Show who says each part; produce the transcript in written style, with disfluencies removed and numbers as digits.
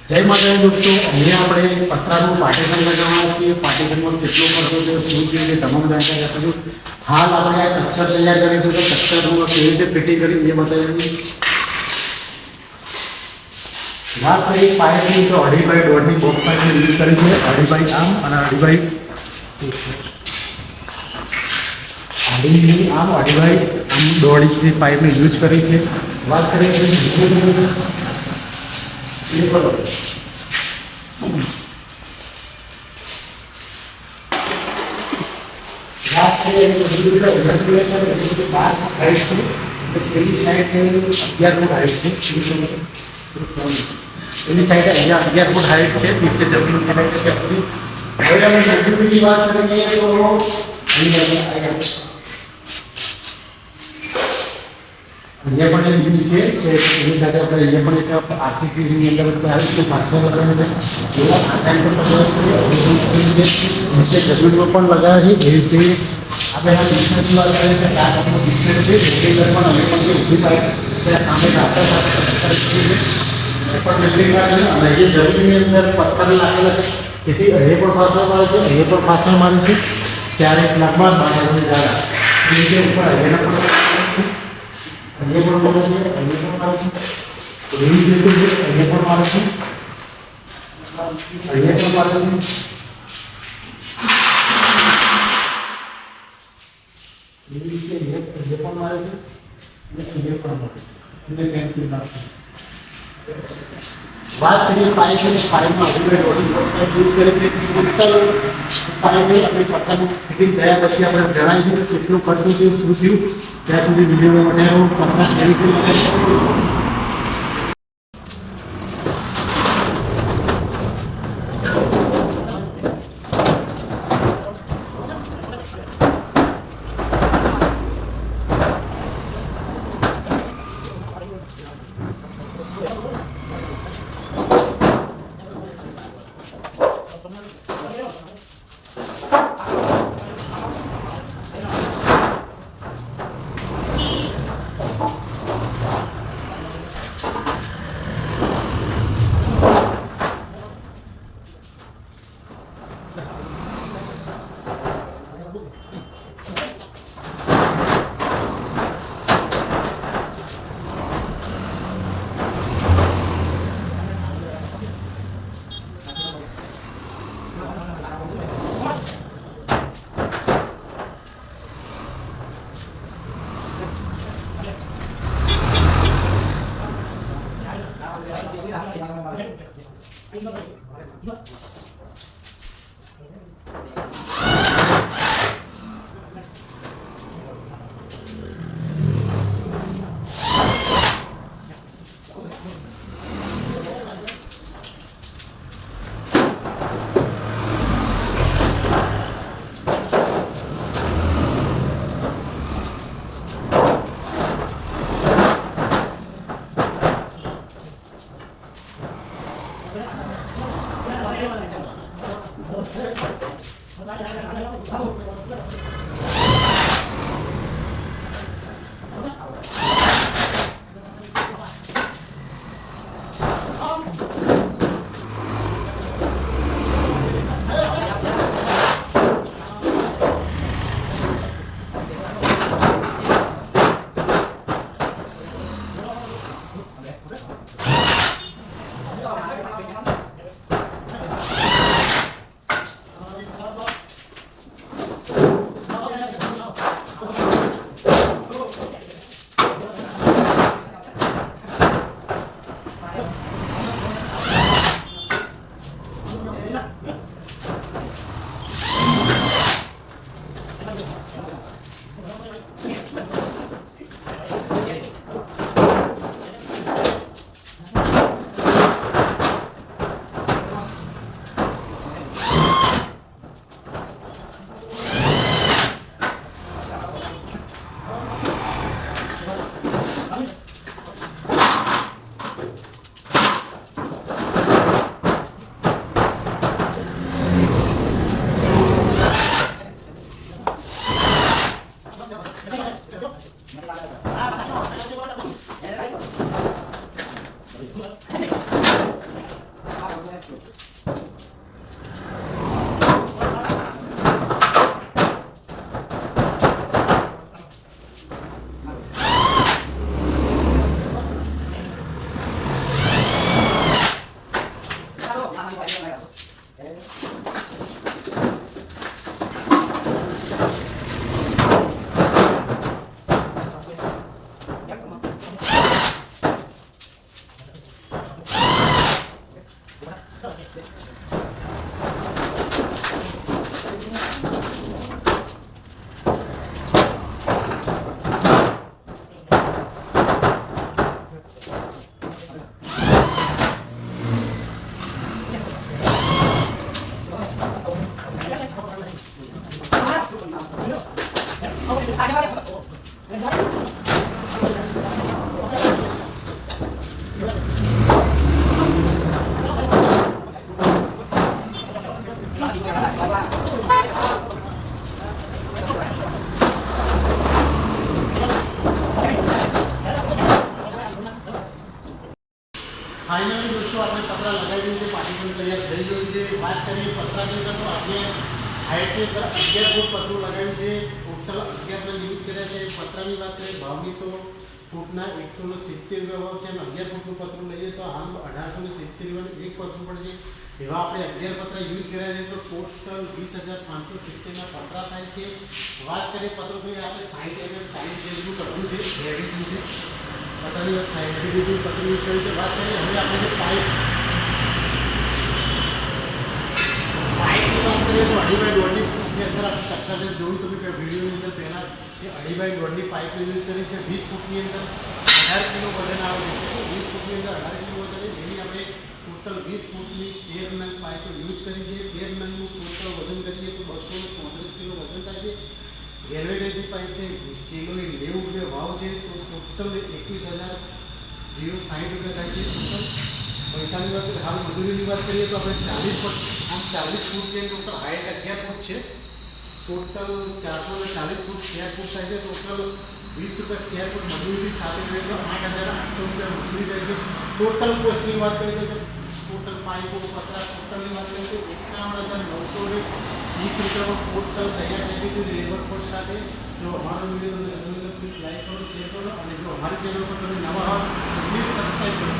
Speaker 1: જય માતાજી દોસ્તો, અહીંયા આપણે પતરાનું પાર્ટીશન લગાવવાના છીએ. પાર્ટીશનમાં કેટલો ખર્ચો છે શું છે એ તમામ જાણકારી આપીશું. હાલ આપણે આ કસ્ટર તૈયાર કરીશું તો કસ્ટરમાં કેવી રીતે ફિટિંગ કરી એ બતાવીએ. વાત કરીએ પાઇપની તો 2.5 બાય 1.5ની બોક્સ પાઇપની યુઝ કરી છે. 2.5 બાય આમ અને 2.5 બાય આમ 2.5 બાય આમ 1.5 પાઇપની યુઝ કરી છે. વાત કરીએ પેલી સાઈડ 11 ફૂટ હાઈટ છે. એની સાઈડ અહીંયા 11 ફૂટ હાઈટ છે. નીચે જમીન હાઈટ છે. હવે અમે મજબૂતીની વાત કરીએ તો અહીંયા પણ લીધી છે કે એની સાથે આપણે અહીંયા પણ એક આરસીસીની અંદર આવે છે પાછળ લગાવીને એવા આ ટાઈમ પર નીચે જમીનમાં પણ લગાવે છે. એ રીતે આપણે આ બિઝનેસની વાત કરીએ કે 4 લાખનો બિઝનેસ છે. રેગ્યુલર પણ અમે પણ જે ઊભી થાય ત્યાં સામે રાસ્તા સાથે પણ બિલ્ડિંગ આવે છે અને એ જમીનની અંદર પથ્થર નાખેલા છે. તેથી અહીં પણ ફાસણ મારે છે, અહીં પણ ફાસણ મારે છે. 4 લાખમાં 12 જાડા એ રીતે ઉપર અહીંયાના પણ અહીંયા પણ મારે છે, અહીંયા પણ મારે છે. એવી જ રીતે અહીંયા પણ મારે છે, અહીંયા પણ મારે છે. એવી રીતે અહીંયા પણ મારે છે અને અહીંયા પણ મારે છે. એટલે કેન્ટીન નાખશે. વાત કરીએ પાઇપમાં રોડિંગ બોક્સ યુઝ કરે છે. ટોટલ પાઇપની આપણી પથ્થરનું ફિટિંગ થયા પછી આપણે જણાવીશું કે કેટલું ખર્ચું થયું શું થયું. ત્યાં સુધી વિડીયોમાં બનાવ્યો પથ્થર કેવી રીતે લગાવી. ફાઇનલી દોસ્તો આપણે પતરા લગાવી દીધું છે, પાર્ટીશન તૈયાર થઈ ગયું છે. વાત કરીએ પતરાની અંદર તો આપણે હાઇટની અંદર 11 ફૂટ પતરું લગાવ્યું છે. ટોટલ 11 રન યુઝ કર્યા છે. પતરાની વાત કરીએ ભાવની તો ફૂટના 170 રૂપિયા ભાવ છે અને 11 ફૂટનું પતરું લઈએ તો હાલ 1870 રૂપિયાનું એક પતરું પડશે. એવા આપણે 11 પતરા યુઝ કર્યા છે તો ટોટલ 20,570ના પતરા થાય છે. વાત કરીએ પતરું તો આપણે 60 mm 60 જેટલું કરવું છે, હેવી છે પતરાની વાત 60 જેટલું પતરું યુઝ કર્યું છે. વાત કરીએ હવે આપણે જે પાઇપની વાત કરીએ તો 2.5 બાય 1.5 ની અંદર આપણે સ્ટ્રક્ચર જોયું તમે વિડીયોની અંદર પહેલાં કે 2.5 બાય 1.5 પાઇપ યુઝ કરી છે. 20 ફૂટની અંદર 18 કિલો વજન આવે છે. 20 ફૂટની અંદર 18 કિલો વજન એની આપણે ટોટલ 20 ફૂટની 13 નંગ પાઇપ યુઝ કરી છે. 13 નંગનું ટોટલ વજન કરીએ તો 234 કિલો વજન થાય છે. રેલવેની પાઇપ છે કિલોએ 90 રૂપિયા ભાવ છે તો ટોટલ 21,060 રૂપિયા થાય છે. ટોટલ પૈસાની વાત કરીએ હાલ મજૂરીની વાત કરીએ તો આપણે 40 ફૂટ આમ 40 ફૂટ છે. ટોટલ હાઈટ 11 ફૂટ છે. ટોટલ 440 ફૂટ સ્ક્વેર ફૂટ થાય છે. ટોટલ 20 રૂપિયા સ્ક્વેર ફૂટ મજૂરી સાથે કરીએ તો 8,800 રૂપિયા મજૂરી થાય છે. ટોટલ કોસ્ટની વાત કરીએ તો ટોટલ પાઇપો પતરા ટોટલની વાત કરીએ તો 51,920 રૂપિયામાં ટોટલ તૈયાર થઈ ગયું છે લેબર કોસ્ટ સાથે. જો અમારો વિડીયો તમને ગમ્યો તો પ્લીઝ લાઈક કરો, શેર કરો અને જો અમારી ચેનલ પર તમે નવા હો તો પ્લીઝ સબસ્ક્રાઈબ કરો.